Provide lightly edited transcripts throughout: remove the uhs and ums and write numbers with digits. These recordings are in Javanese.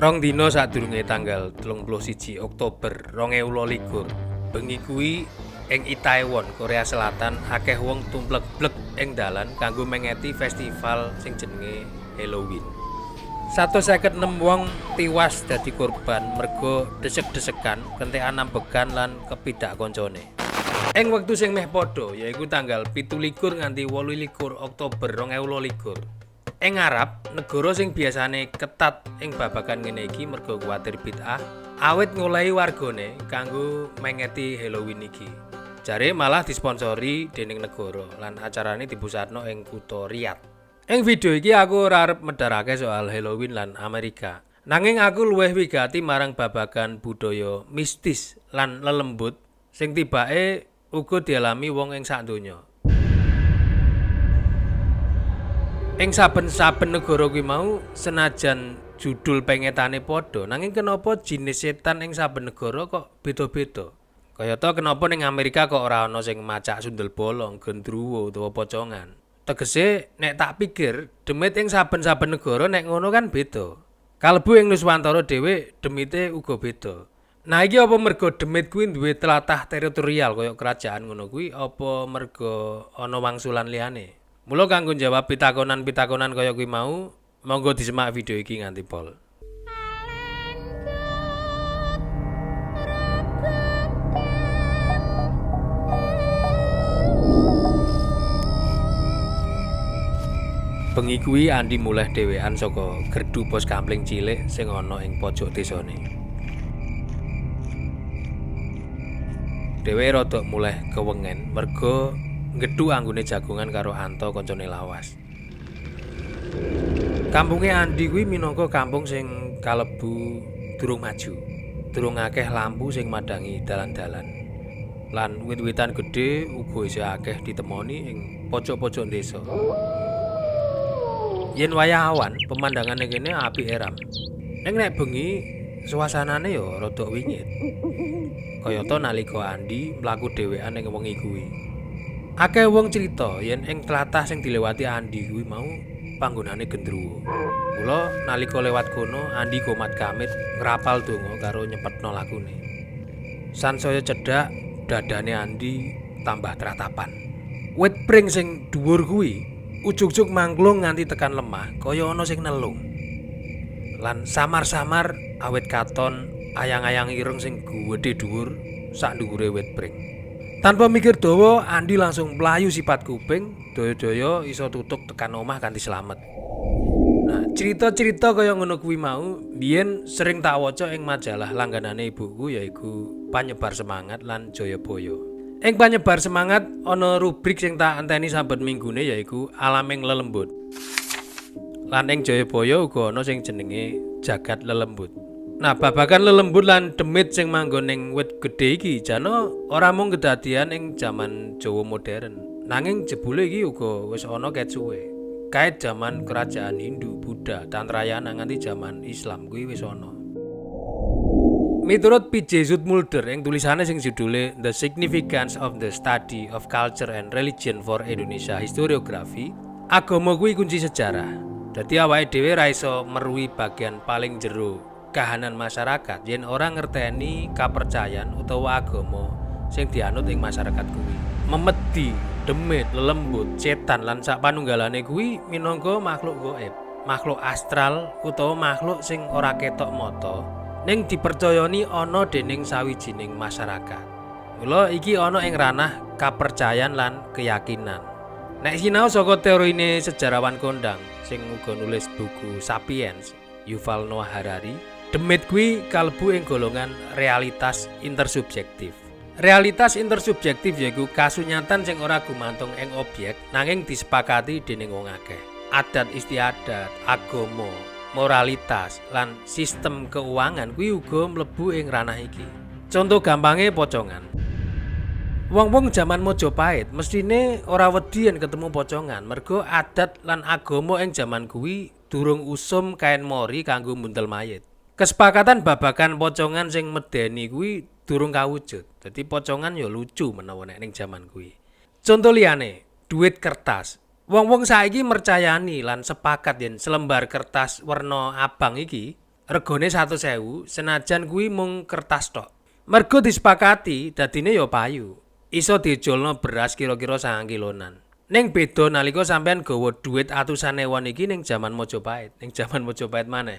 Rong dina sadurunge tanggal 31 Oktober 2022, bengi kuwi ing Itaewon, Korea Selatan akeh wong tumplek-blek ing dalan kanggo mengeti festival sing jenenge Halloween. 156 wong tiwas dadi korban merga desek-desekan, kentekan ambegan lan kepidak koncone. Ing wektu sing meh padha yaiku tanggal 17 nganti 28 Oktober 2022. Ing Arab, negara sing biasane ketat ing babagan ngene iki merga kuwatir bid'ah, awit ngolehi wargane kanggo mengeti Halloween iki. Jare malah disponsori dening negara lan acarane dipusatno ing kutha Riyadh. Ing video iki aku ora arep medharake soal Halloween lan Amerika. Nanging aku luwih wigati marang babagan budaya mistis lan lelembut sing tibake uga dialami wong ing sak donya. Ing saben-saben negara kuwi mau senajan judul pengetane padha, nanging kenapa jinis setan ing saben negara kok beda-beda? Kayata kenapa ning Amerika kok ora ana sing macak sundel bolong, gendruwo utawa pocongan. Tegese nek tak pikir demit ing saben-saben negara nek ngono kan beda. Kalebu ing Nuswantara dhewe demite uga beda. Nah iki apa merga demit kuwi duwe tlatah teritorial kaya kerajaan ngono kuwi apa merga ana wangsulan liyane? Mula kanggo jawab pitakonan-pitakonan kaya kuwi mau, monggo disimak video iki nganti pol. Bengi kuwi Andi mulih dhewean saka gerdu pos kampling cilik sing ana ing pojok desane. Dhewe rada mulih kewengen merga ngedhu anggone jagongan karo Anto kancane lawas. Kampunge Andi kuwi minangka kampung sing kalebu durung maju. Durung akeh lampu sing madangi dalan-dalan. Lan wit-witan gedhe uga isih akeh ditemoni ing pojok-pojok desa. Yen wayah awan, pemandangane kene apik eram. Ning nek bengi suasanane ya rada wingit. Kayata nalika Andi mlaku dhewean ing wengi kuwi. Akeh wong crita yen ing tlatah sing dilewati Andi kuwi mau panggonane gendruwo. Mula nalika lewat kono Andi komat kamit ngrapal donga karo nyepetno lakune. Sansaya cedhak dadane Andi tambah tratapan. Wit pring sing dhuwur kuwi ujug-ujug mangklung nganti tekan lemah kaya ana sing nelung. Lan samar-samar awit katon ayang-ayang ireng sing gedhe dhuwur sak dhuwure wit pring. Tanpa mikir dawa, Andi langsung mlayu sipat kuping, daya-daya iso tutuk tekan omah kanthi slamet. Nah, cerita-cerita kaya ngono kuwi mau biyen sering tak waca ing majalah langganane ibuku yaiku Panyebar Semangat lan Jayabaya. Ing Panyebar Semangat ana rubrik sing tak enteni saben minggune yaiku Alaming Lelembut. Lan ing Jayabaya uga ana sing jenenge Jagat Lelembut. Nah, babagan lelembut lan demit sing manggon ing wit gedhe iki jana ora mung kedadian ing jaman Jawa modern. Nanging jebule iki uga wis ana ket suwe. Kait jaman kerajaan Hindu, Buddha, Tantrayana nganti jaman Islam kuwi wis ana. Miturut P.J. Zoetmulder ing tulisane sing judule The Significance of the Study of Culture and Religion for Indonesia Historiography, agama kuwi kunci sejarah. Dadi awake dhewe ra iso meruhi bagian paling jero kahanan masyarakat yen ora ngerteni kapercayan utawa agama sing dianut ing masyarakat kuwi. Memedi, demit, lelembut, setan lan sak panunggalane kuwi minangka makhluk gaib, makhluk astral utawa makhluk sing ora ketok mata ning dipercayani ana dening sawijining masyarakat. Mula iki ana ing ranah kapercayan lan keyakinan. Nek sinau saka teorine sejarawan kondang sing uga nulis buku Sapiens, Yuval Noah Harari, demit kuwi kalebu ing golongan realitas intersubjektif. Realitas intersubjektif yaiku kasunyatan sing ora gumantung ing objek nanging disepakati dening wong akeh. Adat istiadat, agama, moralitas lan sistem keuangan kuwi uga mlebu ing ranah iki. Contoh gampange pocongan. Wong-wong jaman Majapahit mestine ora wedi yen ketemu pocongan merga adat lan agama ing jaman kuwi durung usum kain mori kanggo mbuntel mayit. Kesepakatan babagan pocongan sing medeni kuwi durung kawujud. Dadi pocongan ya lucu menawa nek ning jaman kuwi. Contoh liyane, duit kertas. Wong-wong saiki mercayani lan sepakat yen selembar kertas werna abang iki regane 100.000 senajan kuwi mung kertas tok. Mergo disepakati dadine ya payu. Iso dijolno beras kira-kira 9 kilonan. Ning beda nalika sampean gawa dhuwit atusan ewon iki ning jaman Mojopahit, maneh.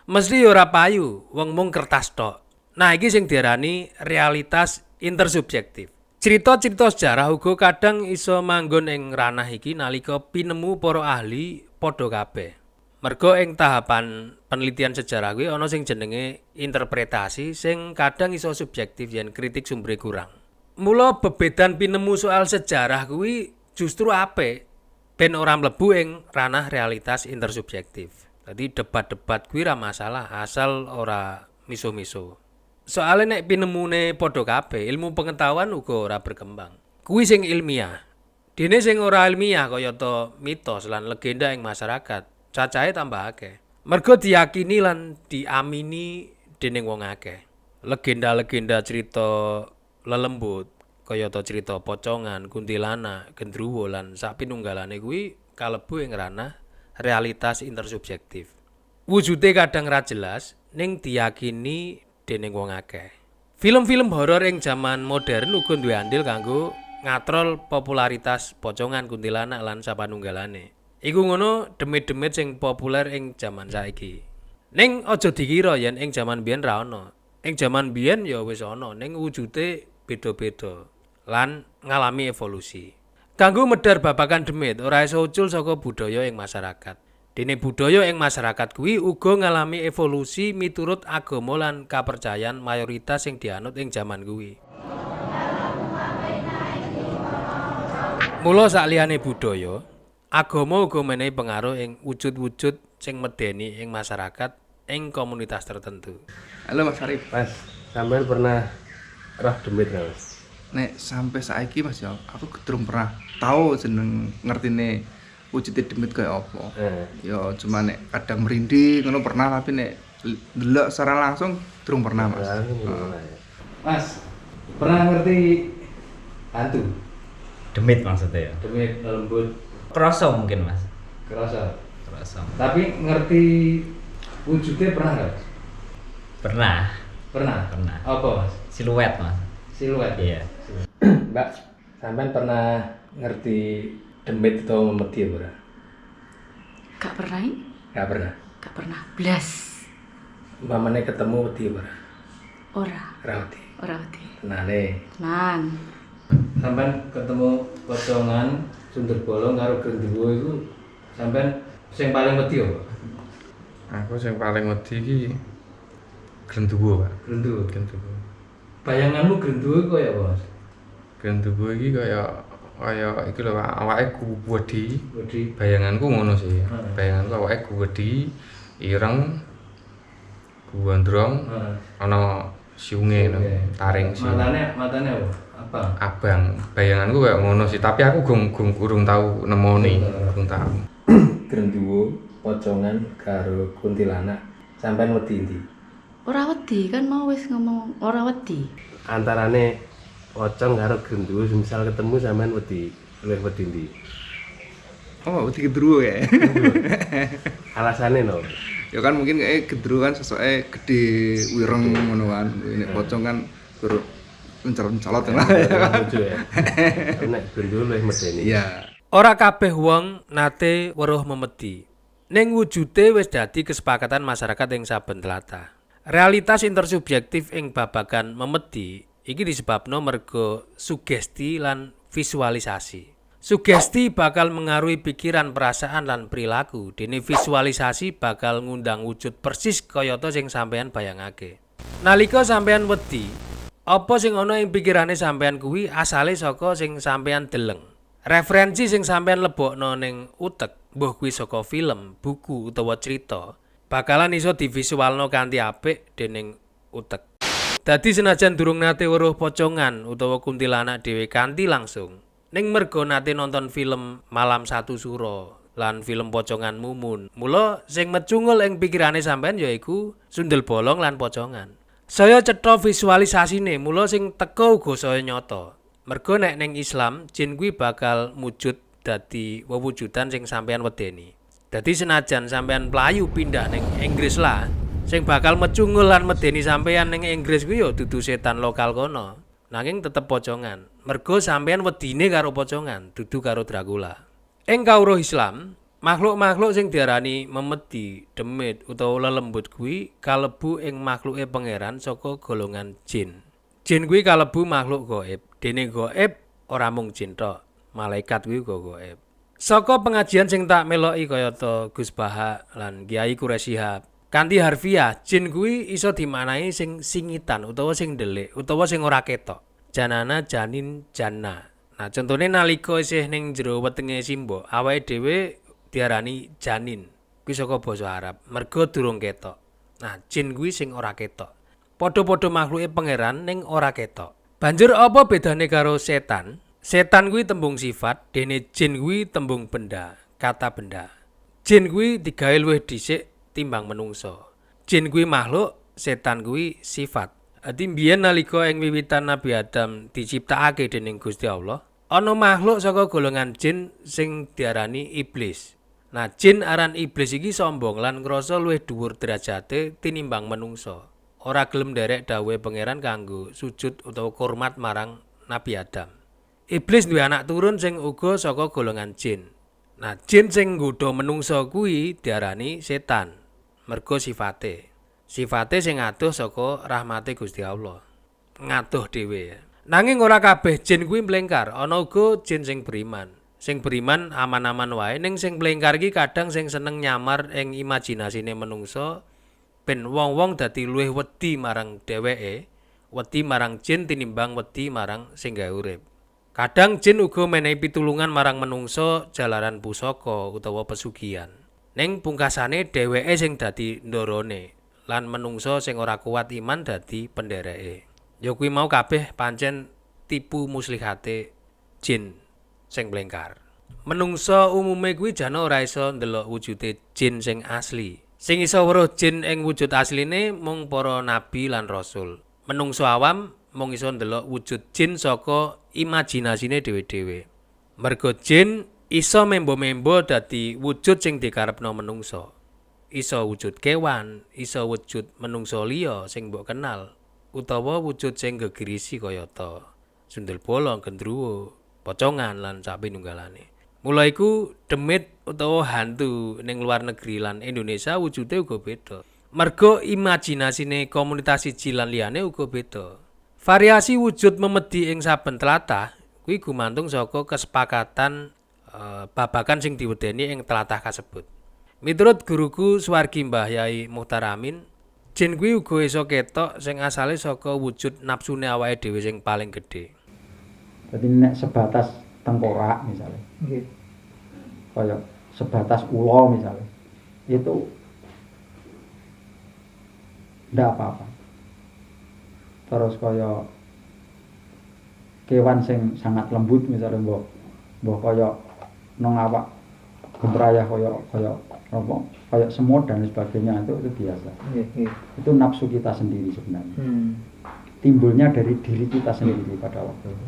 Mesti ya ora payu, wong mung kertas tok. Nah, iki sing diarani realitas intersubjektif. Cerita-cerita sejarah uga kadang iso manggon ing ranah iki nalika pinemu para ahli padha kabeh. Merga ing tahapan penelitian sejarah kuwi ana sing jenenge interpretasi sing kadang iso subjektif yen kritik sumbere kurang. Mula bebedan pinemu soal sejarah kuwi justru apik ben ora mlebu ing ranah realitas intersubjektif. Dadi debat-debat kuwi ra masalah asal ora miso-miso. Soale nek pinemune padha kabeh, ilmu pengetahuan uga ora berkembang. Kuwi sing ilmiah. Dene sing ora ilmiah kayata mitos lan legenda ing masyarakat, cacahe tambah akeh. Merga diyakini lan diamini dening wong akeh. Legenda-legenda cerita lelembut kayata cerita pocongan, kuntilanak, gendruwo lan sapinunggalane kuwi kalebu ing ranah realitas intersubjektif. Wujude kadang ra jelas ning diyakini dening wong akeh. Film-film horor ing jaman modern uga duwe andil kanggo ngatrol popularitas pocongan, kuntilanak lan sapanunggalane. Iku ngono demit-demit sing populer ing jaman saiki. Ning aja dikira yen ing jaman biyen ra ono. Ing jaman biyen ya wis ana ning wujude beda-beda lan ngalami evolusi. Kanggo medhar babagan demit ora iso ucul saka budaya ing masyarakat. Dene budaya ing masyarakat kuwi uga ngalami evolusi miturut agama lan kapercayan mayoritas sing dianut ing jaman kuwi. Mula sakliyane budaya, agama uga menehi pengaruh ing wujud-wujud sing medeni ing masyarakat ing komunitas tertentu. Halo Mas Arif. Mas, sampean pernah roh demit nggak Mas? Nek sampai saiki Mas ya, aku durung pernah tahu jeneng ngertine wujude demit kaya apa. Ya cuma nek kadang merinding ngono pernah, tapi nek ndelok secara langsung durung pernah Mas. Mas, pernah ngerti hantu? Demit maksudnya ya? Demit lembut, Kroso mungkin Mas. kerasa. Kroso. Tapi ngerti wujudnya pernah nggak? Mas? Pernah. Pernah. Apa Mas? Siluet Mas. Siluet. Iya. Mbak, sampean pernah ngerti demit atau memedi ora? Gak pernah ini? Gak pernah. Gak pernah. Blas. Mamane ketemu wedi ora? Ora. Ora wedi. Ora wedi. Tenane. Tenan. Sampean ketemu pocongan sundel bolong karo gendruwo iku sampean sing paling wedi apa? Aku sing paling wedi iki Grenduwo, Pak. Gendruwo. Grenduwo. Bayanganmu gendruwo iku kaya apa, Mas? Grenduwo iki kaya iki lho, Pak, awake kuwedi. Wedi. Bayanganku ngono sih. Hmm. Bayanganku awake kuwedi, ireng, gondrong, ana siunge no, taring siung. Matane apa? Apa? Abang. Bayanganku kaya ngono sih, tapi aku gurung tau nemoni, gurung tau. Gendruwo, pocongan karo kuntilanak. Sampean wedi ndi? Ora wedi kan mau wis ngomong ora wedi. Antarane pocong karo gendruwo misal ketemu sampean wedi, luwih wedi ndi? Oh, wedi gendruwo ya. Alasane no. Ya kan mungkin kayak gendruwo kan sesuke gede wireng ngono kan. Nek pocong kan gur mencolot lah. Lucu ya. Nek gendruwo luwih medeni. Iya. Ora kabeh wong nate weruh memedi. Ning wujude wis dadi kesepakatan masyarakat ing saben tlatah. Realitas intersubjektif ing babagan memedi iki disebabno merga sugesti lan visualisasi. Sugesti bakal mengaruhi pikiran, perasaan lan perilaku. Dene visualisasi bakal ngundang wujud persis kayata sing sampeyan bayangake. Nalika sampeyan wedi, apa sing ana ing pikirane sampeyan kuwi asale saka sing sampeyan deleng. Referensi sing sampeyan lebokno ning utek, mbuh kuwi saka film, buku utawa cerita, bakalan iso divisualno kanthi apik dening utek. Dadi senajan durung nate weruh pocongan utawa kuntilanak dhewe kanthi langsung, ning merga nate nonton film Malam Satu Suro lan film pocongan Mumun, mula sing mecungul ing pikirane sampeyan yaiku sundel bolong lan pocongan. Saya cetha visualisasine, mula sing teka uga saya nyata. Merga nek ning Islam, jin kuwi bakal mujud dadi wewujudan sing sampeyan wedeni. Dadi senajan sampeyan playu pindah ning Inggris lah, Sing bakal mecungul lan medeni sampeyan ning Inggris kuwi ya dudu setan lokal kono. Nanging tetep pocongan. Mergo sampeyan wedine karo pocongan, dudu karo Dracula. Ing kawruh Islam, makhluk-makhluk sing diarani memedi, demit utawa lelembut kuwi kalebu ing makhluke pangeran saka golongan jin. Jin kuwi kalebu makhluk gaib. Dene gaib ora mung jin tok, malaikat kuwi uga gaib. Saka pengajian sing tak meloki kayata Gus Bahak lan Kiai Quraisyihab, kanthi harfiah jin kuwi iso dimaknani sing singitan utawa sing ndelik utawa sing ora ketok. Janana janin janna. Nah, contone nalika isih ning jero wetenge simbok, awake dhewe diarani janin. Kuwi saka basa Arab, merga durung ketok. Nah, jin kuwi sing ora ketok. Padha-padha makhluke pangeran ning ora ketok. Banjur apa bedane karo setan? Setan kuwi tembung sifat, dene jin kuwi tembung benda, kata benda. Jin kuwi digawe luwih dhisik timbang menungso. Jin kuwi makhluk, setan kuwi sifat. Adi mbiyen nalika ing wiwitan Nabi Adam diciptakake dening Gusti Allah, ana makhluk saka golongan jin sing diarani iblis. Nah, jin aran iblis iki sombong lan ngrasa luwih dhuwur derajate tinimbang menungso. Ora gelem nderek dawuhe pangeran kanggo sujud utawa hormat marang Nabi Adam. Iblis duwe anak turun sing uga saka golongan jin. Nah, jin sing nggodha menungso kuwi diarani setan. Mergo sifate sing adoh saka rahmate Gusti Allah. Ngadoh dhewe. Nanging ora kabeh jin kuwi mlengkar, ana uga jin sing beriman. Sing beriman aman-aman wae, ning sing mlengkar iki kadang sing seneng nyamar ing imajinasine menungso ben wong-wong dadi luwih wedi marang dheweke, wedi marang jin tinimbang wedi marang sing gawe urip. Kadang jin uga menehi pitulungan marang menungso jalaran pusaka utawa pesugihan. Ning pungkasane dheweke sing dadi ndorone lan menungso sing ora kuat iman dadi pendereke. Ya kuwi mau kabeh pancen tipu muslihate jin sing mlengkar. Menungso umume kuwi jane ora iso ndelok wujude jin sing asli. Sing iso weruh jin ing wujud asline mung para nabi lan rasul. Menungso awam mung iso ndelok wujud jin saka imajinasine dhewe-dhewe. Mergo jin iso membo-membo dadi wujud sing dikarepno menungso. Iso wujud kewan, iso wujud menungso liya sing mbok kenal, utawa wujud sing gegirisi kayata sundel bolong, gendruwo, pocongan lan sapinunggalane. Mula iku demit utawa hantu ning luar negeri lan Indonesia wujude uga beda. Mergo imajinasine komunitas siji lan liyane uga beda. Variasi wujud memedi ing saben tlatah kuwi gumantung saka kesepakatan babakan sing diwedeni ing tlatah kasebut. Miturut guruku Swargi Mbah Yai Mukhtar Amin, jin kuwi uga iso ketok sing asale saka wujud napsune awake dhewe sing paling gedhe. Jadi nek sebatas tengkorak misalnya, kayak sebatas ulo misalnya, itu ndak apa-apa. Terus kayak kewan sing sangat lembut misalnya, mbok kayak nang awak gembrayah kayak semut dan sebagainya itu biasa. Itu nafsu kita sendiri sebenarnya. Timbulnya dari diri kita sendiri pada waktu itu.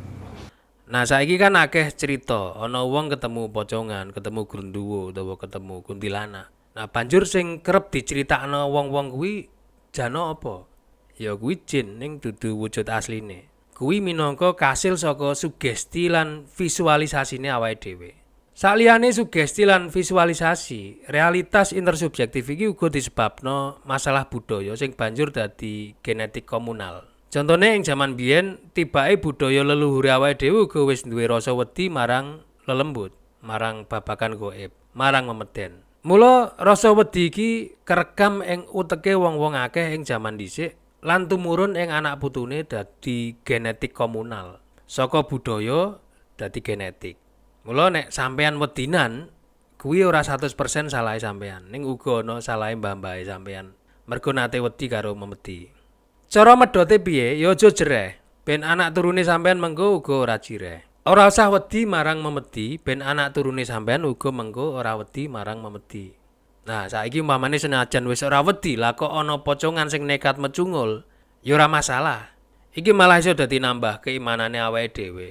Nah, saiki kan akeh cerita, ana wong ketemu pocongan, ketemu grunduwo utawa ketemu kuntilanak. Nah, banjur sing kerep diceritakno wong-wong kuwi jana apa? Ya kuwi jin ning dudu wujud asline. Kuwi minangka kasil saka sugesti lan visualisasine awake dhewe. Saliyane sugesti lan visualisasi, realitas intersubjektif iki uga disebabno masalah budaya sing banjur dadi genetik komunal. Contone ing jaman biyen tibake budaya leluhur awake dhewe uga wis duwe rasa wedi marang lelembut, marang babakan gaib, marang memeden. Mula rasa wedi iki kerekam ing uteke wong-wong akeh ing jaman dhisik lan tumurun ing anak putune dadi genetik komunal. Saka budaya dadi genetik. Mula nek sampean wedinan kuwi ora 100% salahe sampean, ning uga ana salahe mbah-mbahe sampean. Mergo nate wedi karo memedi. Cara medote piye? Ya aja jereh. Ben anak turune sampean mengko uga ora jireh. Ora usah wedi marang memedi, ben anak turune sampean uga mengko ora wedi marang memedi. Nah, saiki umpamane senajan wis ora wedi, lah kok ana pocongan sing nekat mecungul, ya ora masalah. Iki malah iso dadi nambah keimanane awake dhewe.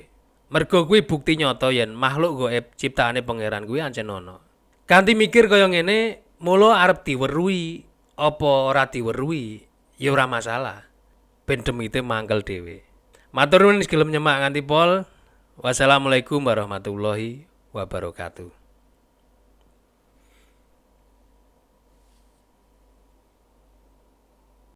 Mergo kuwi bukti nyata yen makhluk gaib ciptaane pangeran kuwi ancen ana. Kanthi mikir kaya ngene, mula arep diweruhi apa ora diweruhi ya ora masalah. Ben demite mangkel dhewe. Matur nuwun gelem nyemak nganti pol. Wassalamualaikum warahmatullahi wabarakatuh.